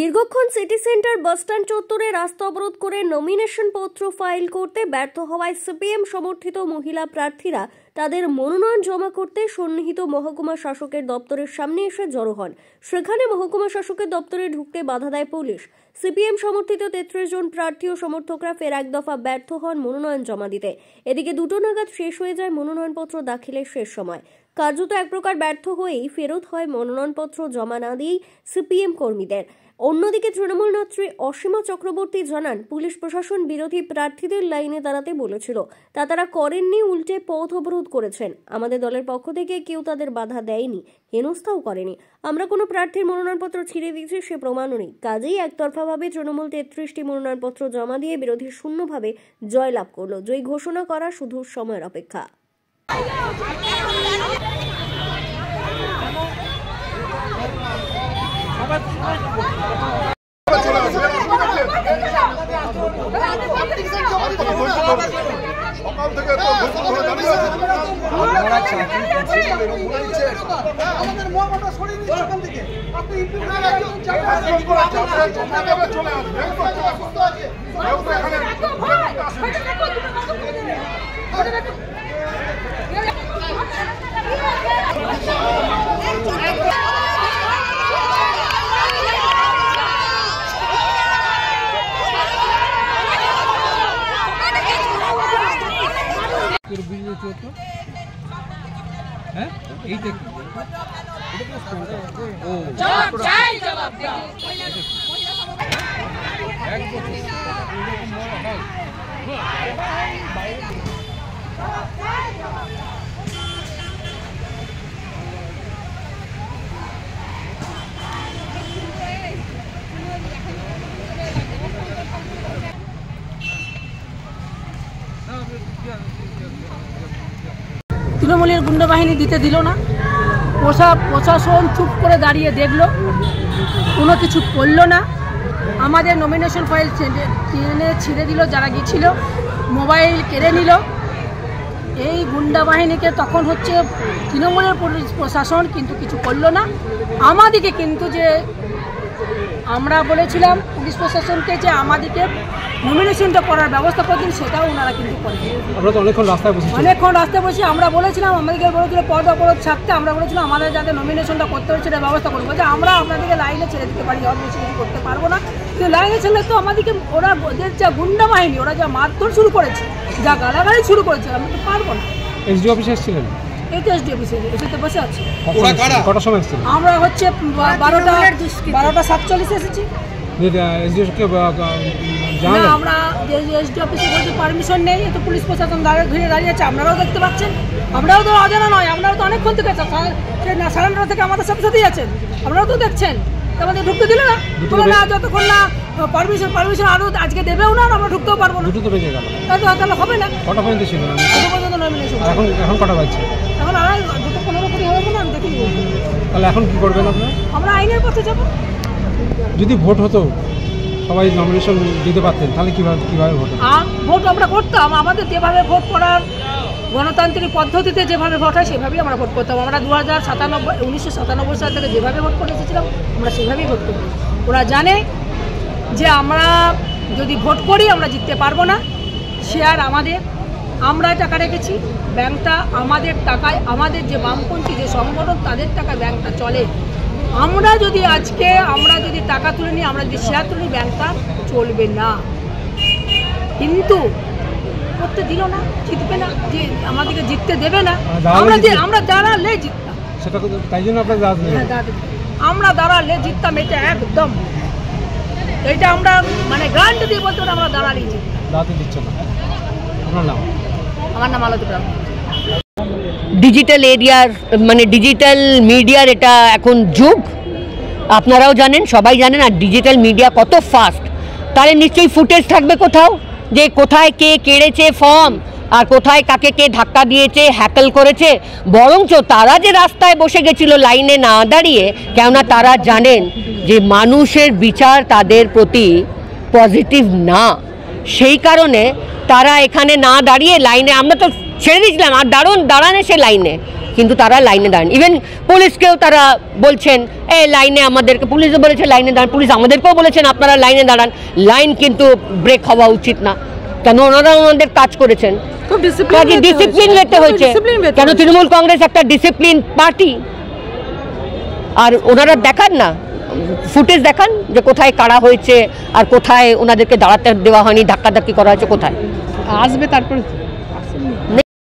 দীর্ঘক্ষণ city centre bus stand চত্বরে রাস্তা অবরোধ করে নমিনেশন পত্র ফাইল করতে ব্যর্থ হওয়ায় সিপিএম সমর্থিত মহিলা প্রার্থীরা তাদের মনোনয়ন জমা করতে সন্নিহিত মহকুমা শাসকের দপ্তরের সামনে এসে জড়ো হন। সেখানে মহকুমা শাসকের দপ্তরে ঢুকতে বাধা দেয় পুলিশ। সিপিএম সমর্থিত 33 জন প্রার্থী ও সমর্থকরা ফের এক দফা ব্যর্থ হন মনোনয়ন জমা দিতে। এদিকে 2টো নাগাদ শেষ হয়ে যায় মনোনয়নপত্র দাখিলের শেষ সময়। কার্যত এক প্রকার ব্যর্থ হয়েই ফেরত হয় মনোনয়নপত্র জমা না দিয়েই সিপিএম কর্মীদের। অন্যদিকে তৃণমূল নেত্রী অসীমা চক্রবর্তী জানান, পুলিশ প্রশাসন বিরোধী প্রার্থীদের লাইনে দাঁড়াতে বলেছিল, তা তারা করেননি, উল্টে পথ অবরোধ করেছেন। আমাদের দলের পক্ষ থেকে কেউ তাদের বাধা দেয়নি, হেনস্থাও করেনি। আমরা কোনো প্রার্থীর মনোনয়নপত্র ছিঁড়ে দিয়েছি সে প্রমাণও নেই। কাজেই একতরফাভাবে তৃণমূল 33টি মনোনয়নপত্র জমা দিয়ে বিরোধী শূন্যভাবে জয়লাভ করল। জয়ী ঘোষণা করা শুধু সময়ের অপেক্ষা। সকাল থেকে তৃণমূলের গুন্ডা বাহিনী দিতে দিল না। প্রশাসন চুপ করে দাঁড়িয়ে দেখলো, কোনো কিছু করলো না। আমাদের নমিনেশন ফাইল ছিঁড়ে দিল, যারা গিয়েছিল মোবাইল কেড়ে নিল। এই গুন্ডা বাহিনীকে তখন হচ্ছে তৃণমূলের প্রশাসন কিন্তু কিছু করলো না। আমাদেরকে কিন্তু যে আমরা বলেছিলাম পুলিশ প্রশাসনকে যে আমাদেরকে নমিনেশনটা করার ব্যবস্থা করে দিন, সেটাও ওনারা কিন্তু করেন। অনেকক্ষণ রাস্তায় বসে আমরা বলেছিলাম, আমাদেরকে বলেছিল পদ অবরোধ ছাড়তে। আমরা বলেছিলাম আমাদের যাতে নমিনেশনটা করতে হবে সেটা ব্যবস্থা করবো, যে আমরা আপনাদেরকে লাইনে ছেড়ে দিতে পারি, অন্য কিছু করতে পারবো না। কিন্তু লাইনে ছেড়ে তো আমাদেরকে ওরা ওদের যা গুন্ডা বাহিনী, ওরা যা মারধর শুরু করেছে, যা গালাগালি শুরু করেছে, আমরা তো পারবো না। এসডি অফিসে এসেছিলেন? এসডি অফিসে বসে আছি। কটার সময় এসেছিলেন? আমরা হচ্ছে 12:47 এসেছি। আমরা এসডি অফিসে বলছি পারমিশন নেই, তো পুলিশ প্রশাসন ঘিরে দাঁড়িয়ে আছে, আপনারাও দেখতে পাচ্ছেন। আমরাও তো অজানা নয়, আপনারা তো অনেকক্ষণ থেকে 9:30 থেকে আমাদের সাথে সাথেই আছেন, আপনারাও তো দেখছেন। আমাদের ঢুকতে দিল না, না যতক্ষণ না পারমিশন আরো আজকে দেবেও না, আমরা ঢুকতেও পারবো না। তাহলে হবে না। কটা পর্যন্ত ছিল না? এখন কটা বাজছে? এখন 2:15 হবে না, আমি দেখি। তাহলে এখন কি করবেন আপনারা? আমরা আইনের পথে যাবো। যদি ভোট হতো, সবাই নমিনেশন দিতে পারতেন, তাহলে কিভাবে ভোট আমরা করতাম। আমাদের যেভাবে ভোট করার গণতান্ত্রিক পদ্ধতিতে যেভাবে ভোট হয় সেভাবেই আমরা ভোট করতাম। আমরা 1997 সাল থেকে যেভাবে ভোট করে এসেছিলাম, আমরা সেভাবেই ভোট করতাম। ওরা জানে যে আমরা যদি ভোট করি আমরা জিততে পারবো না। শেয়ার আমাদের, আমরা টাকা রেখেছি, ব্যাংকটা আমাদের টাকায়, আমাদের যে বামপন্থী যে সংগঠন তাদের টাকায় ব্যাংকটা চলে। আমরা যদি টাকা তুলে নিই, আমরা যদি শেয়ার তুলে নিই, ব্যাংকটা চলবে না। কিন্তু করতে দিল না, জিতবে না, যে আমাদেরকে জিততে দেবে না। আমরা দাঁড়ালে জিততাম, আমরা দাঁড়ালে জিততাম, এটা একদম, এটা আমরা মানে গ্যারান্টি দিয়ে বলতে পারি, আমরা দাঁড়ালেই জিততাম। আমার নাম আলোতে ব্রাহ্মণ। ডিজিটাল এরিয়ার মানে ডিজিটাল মিডিয়ার এটা এখন যুগ, আপনারাও জানেন, সবাই জানেন। আর ডিজিটাল মিডিয়া কত ফাস্ট, তাহলে নিশ্চয়ই ফুটেজ থাকবে কোথাও, যে কোথায় কে কেড়েছে ফর্ম, আর কোথায় কাকে কে ধাক্কা দিয়েছে, হ্যাকল করেছে। বরঞ্চ তারা যে রাস্তায় বসে গেছিল লাইনে না দাঁড়িয়ে, কেননা তারা জানেন যে মানুষের বিচার তাদের প্রতি পজিটিভ না, সেই কারণে তারা এখানে না দাঁড়িয়ে লাইনে, আমরা তো ছেড়ে দিয়েছিলাম, আর দাঁড়ান এসে লাইনে কিন্তু তারা লাইনে দাঁড়ান। ইভেন পুলিশকেও তারা বলছেন লাইনে, আমাদেরকে পুলিশও বলেছে লাইনে দাঁড়ান, পুলিশ আমাদেরকেও বলেছেন আপনারা লাইনে দাঁড়ান। লাইন কিন্তু ব্রেক হওয়া উচিত না, কেন ওনারা ওনাদের কাজ করেছেন, ডিসিপ্লিন রেখে হয়েছে। কেন তৃণমূল কংগ্রেস একটা ডিসিপ্লিন পার্টি, আর ওনারা দেখান না, ফুটেজ দেখান যে কোথায় কারা হয়েছে আর কোথায় ওনাদেরকে দাঁড়াতে দেওয়া হয়নি, ধাক্কাধাক্কি করা হয়েছে, কোথায় আসবে তারপরে